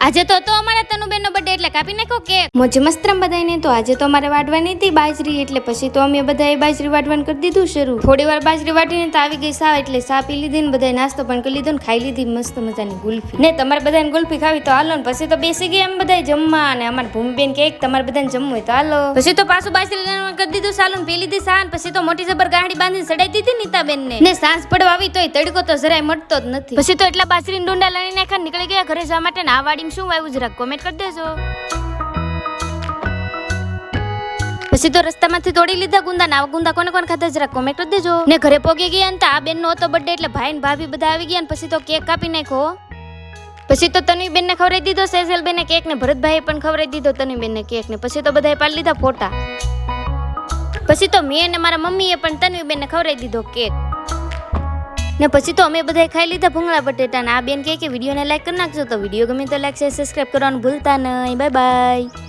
આજે તો અમારા તનુબેનનો બર્થડે એટલે કાપી નાખો કેક. મોજ મસ્તરમ બધાને. તો આજે તો અમારે વાટવાની હતી બાજરી, એટલે પછી તો અમે બધાએ બાજરી વાટવાનું કરી દીધું શરૂ. થોડી વાર બાજરી વાટીને તો આવી ગઈ સા, એટલે સા પી લીધી ને બધાએ નાસ્તો પણ કરી લીધો ને ખાઈ લીધી મસ્ત મજાની ગુલ્ફી. ને તમારે બધાને ગુલ્ફી ખાવી તો હાલો ને. પછી તો બેસી ગયા એમ બધાએ જમવા, અને અમારી ભૂમિબેન કે તમારે બધાને જમવું હોય તો હાલો. પછી તો પાછું બાજરી લેવાનું કરી દીધું સાલું, પી લીધી સા. પછી તો મોટી જબર ગાડી બાંધીને ચડાઈ દીધી નીતાબેન ને સાંજ પડવા આવી તોય તડકો તો જરાય મળતો જ નથી. પછી તો એટલા બાજરી ડુંડા લણી નાખ્યા, નીકળી ગયા ઘરે જવા માટે. આ વાડીમાં શું વાવ્યું જરા કોમેન્ટ કરી દેજો. પછી તો રસ્તામાંથી તોડી લીધા ગુંદા. આવા ગુંદા કોને કોને ખાધા જરા કોમેન્ટ કરી દેજો. ને ઘરે પોગી ગયા ને આ બેન નો હતો બર્થડે, એટલે ભાઈ ને ભાભી બધા આવી ગયા ને પછી તો કેક કાપી નાખ્યો. પછી તો તન્વીબેન ને ખવડાવી દીધો સેજલબેન ને કેક, ને ભરતભાઈ પણ ખવડાવી દીધો તન્વીબેન ને કેક. ને પછી તો બધાએ પાડી લીધા ફોટા. પછી તો મેં ને મારા મમ્મીએ પણ તન્વીબેન ને ખવડાવી દીધો કેક. ને પછી તો અમે બધાએ ખાઈ લીધા ભૂંગળા બટેટા. ને આ બેન કે વિડીયોને લાઈક કરી નાખજો. તો વિડીયો ગમે તો લાઈક શેર સબસ્ક્રાઇબ કરવાનું ભૂલતા નહીં. Bye bye.